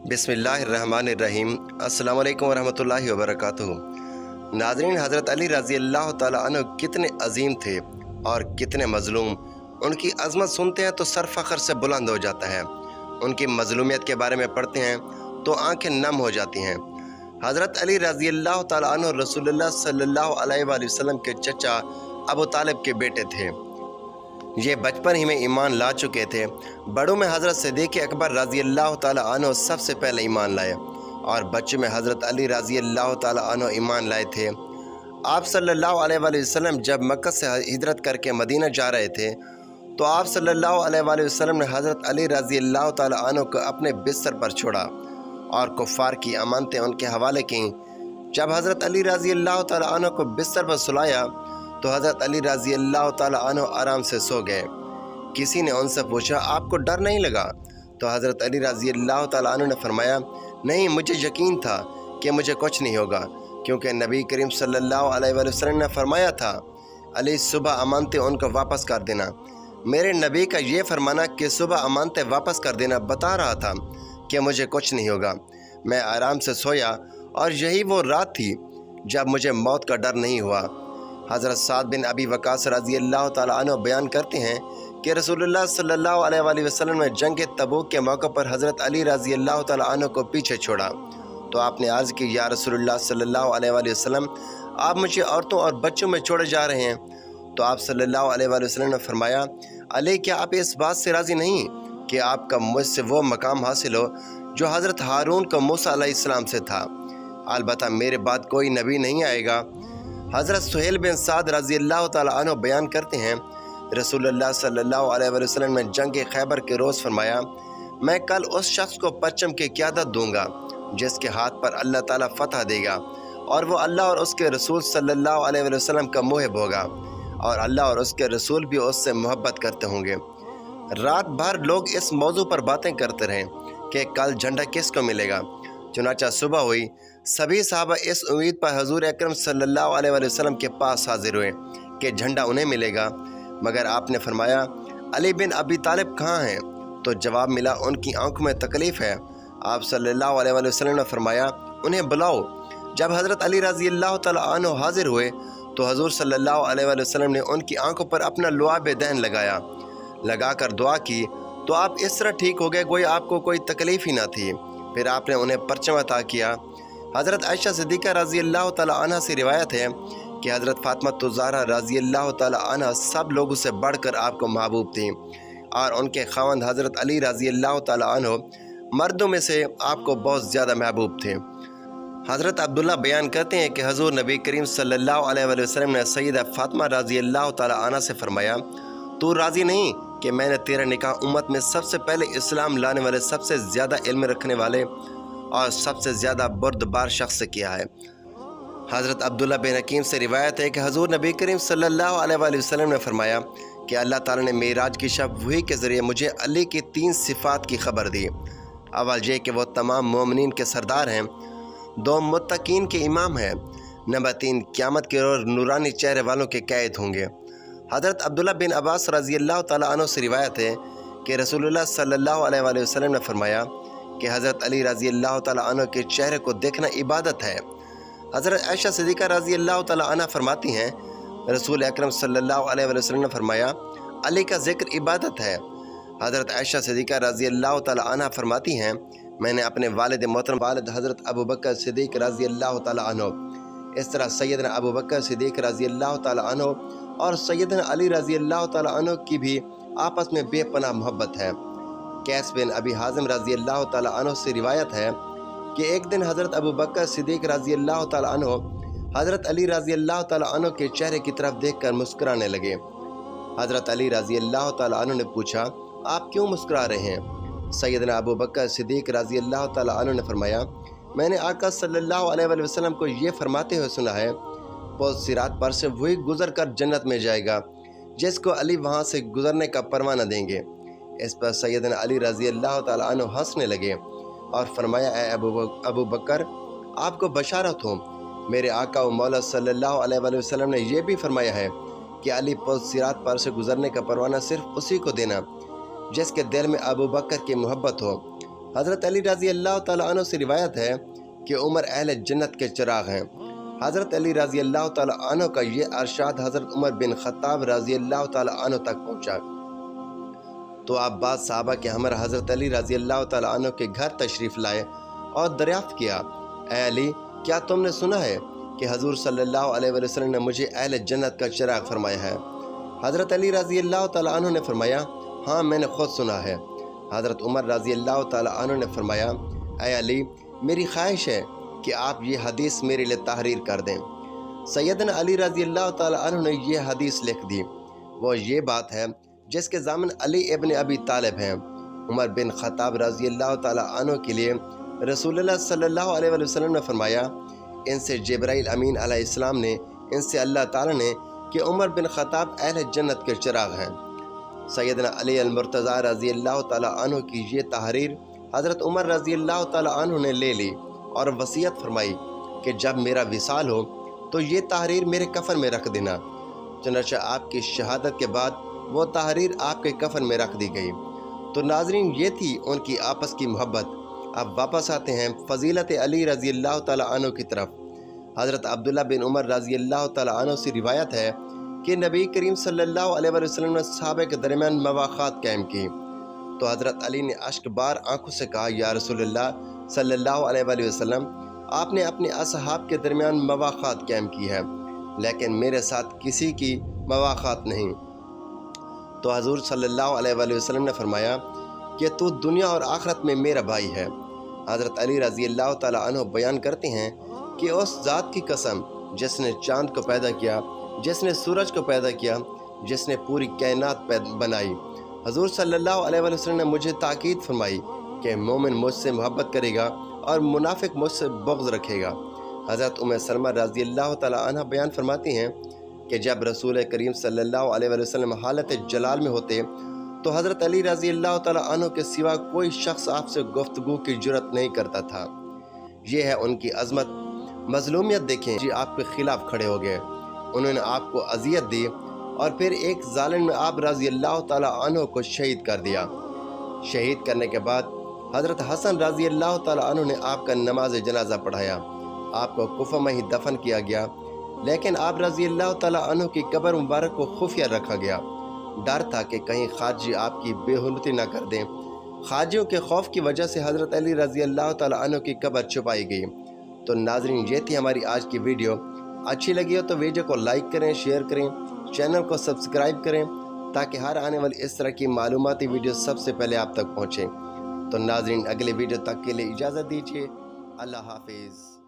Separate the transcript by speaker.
Speaker 1: बिस्मिल्लाहिर्रहमानिर्रहीम। अस्सलाम वालेकुम वरहमतुल्लाहि वबरकातुहू। नाज़रीन, हज़रत अली रज़ी अल्लाह ताला अन्हु कितने अजीम थे और कितने मज़लूम। उनकी अज़मत सुनते हैं तो सर फ़ख्र से बुलंद हो जाता है। उनकी मज़लूमियत के बारे में पढ़ते हैं तो आंखें नम हो जाती हैं। हज़रत अली रज़ी अल्लाह ताला अन्हु रसूलुल्लाह सल्लल्लाहु अलैहि वसल्लम के चचा अबू तालिब के बेटे थे। ये बचपन ही में ईमान ला चुके थे। बड़ों में हज़रत सिद्दीक़ अकबर रज़ी अल्लाह ताला अन्हु सबसे पहले ईमान लाए और बच्चों में हज़रत अली रज़ी अल्लाह ताला अन्हु ईमान लाए थे। आप सल्लल्लाहु अलैहि वसल्लम जब मक्का से हिजरत करके मदीना जा रहे थे तो आप सल्लल्लाहु अलैहि वसल्लम ने हज़रत अली रज़ी अल्लाह ताला अन्हु को अपने बिस्तर पर छोड़ा और कुफ़ार की अमानतें उनके हवाले की। जब हज़रत अली रज़ी अल्लाह ताला अन्हु को बिस्तर पर सुलाया तो हज़रत अली रज़ी अल्लाह ताला अन्हु आराम से सो गए। किसी ने उनसे पूछा, आपको डर नहीं लगा? तो हज़रत अली रज़ी अल्लाह ताला अन्हु ने फरमाया, नहीं, मुझे यकीन था कि मुझे कुछ नहीं होगा, क्योंकि नबी करीम सल्लल्लाहु अलैहि वसल्लम ने फरमाया था, अली सुबह अमानतें उनको वापस कर देना। मेरे नबी का ये फरमाना कि सुबह अमानतें वापस कर देना बता रहा था कि मुझे कुछ नहीं होगा। मैं आराम से सोया और यही वो रात थी जब मुझे मौत का डर नहीं हुआ। हज़रत साद बिन अबी वक़ास रज़ी अल्लाह ताला अन्हु बयान करते हैं कि रसूलुल्लाह सल्लल्लाहु अलैहि वसल्लम ने जंग तबूक के मौके पर हज़रत अली रज़ी अल्लाह ताला अन्हु को पीछे छोड़ा तो आपने अर्ज़ की, या रसूलुल्लाह सल्लल्लाहु अलैहि वसल्लम, आप मुझे औरतों और बच्चों में छोड़े जा रहे हैं। तो आप सल्लल्लाहु अलैहि वसल्लम ने फरमाया, अली, क्या आप इस बात से राज़ी नहीं कि आपका मुझसे वो मकाम हासिल हो जो हज़रत हारून को मूसा अलैहिस्सलाम से था? अलबत्ता मेरे बाद कोई नबी नहीं आएगा। हज़रत सुहेल बिन साद रज़ी अल्लाह ताला अन्हु बयान करते हैं, रसूलुल्लाह सल्लल्लाहु अलैहि वसल्लम ने जंग खैबर के रोज़ फरमाया, मैं कल उस शख्स को परचम की क़यादत दूंगा जिसके हाथ पर अल्लाह ताला फ़तह देगा और वो अल्लाह और उसके रसूल सल्लल्लाहु अलैहि वसल्लम का मुहिब होगा और अल्लाह और उसके रसूल भी उससे मोहब्बत करते होंगे। रात भर लोग इस मौजू पर बातें करते रहे कि कल झंडा किसको मिलेगा। चुनाचा सुबह हुई, सभी साहबा इस उम्मीद पर हजूर अकरम सल्लल्लाहु अलैहि वसल्लम के पास हाजिर हुए कि झंडा उन्हें मिलेगा, मगर आपने फरमाया, अली बिन अबी तालिब कहाँ हैं? तो जवाब मिला, उनकी आंखों में तकलीफ़ है। आप सल्लल्लाहु अलैहि वसल्लम ने फरमाया, उन्हें बुलाओ। जब हज़रत अली रज़ी अल्लाह ताला अन्हु हाजिर हुए तो हजूर सल्लल्लाहु अलैहि वसल्लम ने उनकी आंखों पर अपना लुआब दैन लगाकर दुआ की तो आप इस तरह ठीक हो गए गोई आपको कोई तकलीफ़ ही ना थी। फिर आपने उन्हें परचम अता किया। हज़रत आयशा सिद्दीक़ा रज़ी अल्लाह ताला अन्हा से रिवायत है कि हज़रत फ़ातिमा ज़हरा रज़ी अल्लाह ताला अन्हा सब लोगों से बढ़कर आपको महबूब थी और उनके ख़ावंद हज़रत अली रज़ी अल्लाह ताला अन्हु मर्दों में से आपको बहुत ज़्यादा महबूब थे। हज़रत अब्दुल्ला बयान करते हैं कि हज़ूर नबी करीम सल्लल्लाहु अलैहि वसल्लम ने सैयदा फ़ातिमा रज़ी अल्लाह ताला अन्हा से फरमाया, तू राज़ी नहीं कि मैंने तेरा निकाह उम्मत में सबसे पहले इस्लाम लाने वाले, सबसे ज़्यादा इल्म रखने वाले और सबसे ज़्यादा बुर्दबार शख्स से किया है। हज़रत अब्दुल्ला बिन हकीम से रिवायत है कि हज़ूर नबी करीम सल्लल्लाहु अलैहि वसल्लम ने फरमाया कि अल्लाह ताला ने मेराज की शब वही के ज़रिए मुझे अली की 3 सिफ़ात की खबर दी। अव्वल ये कि वो तमाम मोमिनीन के सरदार हैं, 2 मुत्तकीन के इमाम हैं, नंबर 3 क़यामत के रोज़ नूरानी चेहरे वालों के कैद होंगे। हज़रत अब्दुल्ला बिन अब्बास रज़ी अल्लाह ताला अन्हु से रिवायत है कि रसूलुल्लाह सल्लल्लाहु अलैहि वसल्लम ने फरमाया कि हज़रत अली रज़ी अल्लाह ताला अन्हु के चेहरे को देखना इबादत है। हज़रत आयशा सिद्दीक़ा रज़ी अल्लाह ताला अन्हा फरमाती हैं, रसूल अकरम सल्लल्लाहु अलैहि वसल्लम ने फरमाया, अली का ज़िक्र इबादत है। हज़रत आयशा सिद्दीक़ा रज़ी अल्लाह ताला अन्हा फरमाती हैं, मैंने अपने वालिद मोहतरम वालिद हज़रत अबू बकर सिद्दीक़ रज़ी अल्लाह ताला अन्हु, इस तरह सैयदना अबू बकर सिद्दीक़ रज़ी अल्लाह ताला अन्हु और सैयदना अली रज़ी अल्लाह ताला अन्हु की भी आपस में बेपनाह मोहब्बत है। कैस बिन अबी हाज़िम रज़ी अल्लाह ताला अन्हु से रिवायत है कि एक दिन हज़रत अबू बकर सिद्दीक़ रज़ी अल्लाह ताला अन्हु हज़रत अली रज़ी अल्लाह ताला अन्हु के चेहरे की तरफ देखकर मुस्कुराने लगे। हज़रत अली रज़ी अल्लाह ताला अन्हु ने पूछा, आप क्यों मुस्कुरा रहे हैं? सैयदना अबू बकर सिद्दीक़ रज़ी अल्लाह ताला अन्हु ने फरमाया, मैंने आका सल्लल्लाहु अलैहि वसल्लम को ये फरमाते हुए सुना है, पुल सिरात पर से वही गुज़र कर जन्नत में जाएगा जिसको अली वहाँ से गुज़रने का परवाना देंगे। इस पर सैयदना अली रज़ी अल्लाह ताला अन्हु हंसने लगे और फरमाया, ए अबू बकर, आपको बशारत हो, मेरे आका व मौला सल्लल्लाहु अलैहि वसल्लम ने यह भी फरमाया है कि अली पुल सिरात पर से गुज़रने का परवाना सिर्फ उसी को देना जिसके दिल में अबू बकर की मोहब्बत हो حضرت علی رضی اللہ تعالیٰ عنہ سے روایت ہے کہ عمر اہل جنت کے چراغ ہیں۔ حضرت علی رضی اللہ تعالیٰ عنہ کا یہ ارشاد حضرت عمر بن خطاب رضی اللہ تعالیٰ عنہ تک پہنچا تو آپ بعض صحابہ کے ہمراہ حضرت علی رضی اللہ تعالیٰ عنہ کے گھر تشریف لائے اور دریافت کیا، اے علی، کیا تم نے سنا ہے کہ حضور صلی اللہ علیہ وسلم نے مجھے اہل جنت کا چراغ فرمایا ہے؟ حضرت علی رضی اللہ تعالیٰ عنہ نے فرمایا، ہاں میں نے خود سنا ہے۔ حضرت عمر رضی اللہ تعالیٰ عنہ نے فرمایا، اے علی، میری خواہش ہے کہ آپ یہ حدیث میرے لیے تحریر کر دیں۔ سیدنا علی رضی اللہ تعالیٰ عنہ نے یہ حدیث لکھ دی۔ وہ یہ بات ہے جس کے ضامن علی ابن ابی طالب ہیں۔ عمر بن خطاب رضی اللہ تعالیٰ عنہ کے لیے رسول اللہ صلی اللہ علیہ وسلم نے فرمایا، ان سے جبرائیل امین علیہ السلام نے، ان سے اللہ تعالیٰ نے، کہ عمر بن خطاب اہل جنت کے چراغ ہیں۔ سیدنا علی المرتضیٰ رضی اللہ تعالیٰ عنہ کی یہ تحریر حضرت عمر رضی اللہ تعالیٰ عنہ نے لے لی اور وصیت فرمائی کہ جب میرا وصال ہو تو یہ تحریر میرے کفن میں رکھ دینا۔ چنانچہ آپ کی شہادت کے بعد وہ تحریر آپ کے کفن میں رکھ دی گئی۔ تو ناظرین، یہ تھی ان کی آپس کی محبت۔ اب واپس آتے ہیں فضیلت علی رضی اللہ تعالیٰ عنہ کی طرف۔ حضرت عبداللہ بن عمر رضی اللہ تعالیٰ عنہ سے روایت ہے کہ نبی کریم صلی اللہ علیہ وسلم نے صحابہ کے درمیان مواخات قائم کی تو حضرت علی نے اشک بار آنکھوں سے کہا، یا رسول اللہ صلی اللہ علیہ وسلم، آپ نے اپنے اصحاب کے درمیان مواخات قائم کی ہے، لیکن میرے ساتھ کسی کی مواخات نہیں۔ تو حضور صلی اللہ علیہ وسلم نے فرمایا کہ تو دنیا اور آخرت میں میرا بھائی ہے۔ حضرت علی رضی اللہ تعالیٰ عنہ بیان کرتے ہیں کہ اس ذات کی قسم جس نے چاند کو پیدا کیا، جس نے سورج کو پیدا کیا، جس نے پوری کائنات بنائی، حضور صلی اللہ علیہ وسلم نے مجھے تاکید فرمائی کہ مومن مجھ سے محبت کرے گا اور منافق مجھ سے بغض رکھے گا۔ حضرت ام سلمہ رضی اللہ تعالیٰ عنہ بیان فرماتی ہیں کہ جب رسول کریم صلی اللہ علیہ وسلم حالت جلال میں ہوتے تو حضرت علی رضی اللہ تعالیٰ عنہ کے سوا کوئی شخص آپ سے گفتگو کی جرت نہیں کرتا تھا۔ یہ ہے ان کی عظمت۔ مظلومیت دیکھیں جی، آپ کے خلاف کھڑے ہو گئے، انہوں نے آپ کو اذیت دی اور پھر ایک ظالم میں آپ رضی اللہ تعالیٰ عنہ کو شہید کر دیا۔ شہید کرنے کے بعد حضرت حسن رضی اللہ تعالیٰ عنہ نے آپ کا نماز جنازہ پڑھایا، آپ کو کوفہ میں ہی دفن کیا گیا، لیکن آپ رضی اللہ تعالیٰ عنہ کی قبر مبارک کو خفیہ رکھا گیا۔ ڈر تھا کہ کہیں خارجی آپ کی بے حرمتی نہ کر دیں۔ خارجیوں کے خوف کی وجہ سے حضرت علی رضی اللہ تعالیٰ عنہ کی قبر چھپائی گئی۔ تو ناظرین، یہ تھی ہماری آج کی ویڈیو۔ اچھی لگی ہو تو ویڈیو کو لائک کریں، شیئر کریں، چینل کو سبسکرائب کریں تاکہ ہر آنے والی اس طرح کی معلوماتی ویڈیو سب سے پہلے آپ تک پہنچیں۔ تو ناظرین، اگلے ویڈیو تک کے لیے اجازت دیجیے۔ اللہ حافظ۔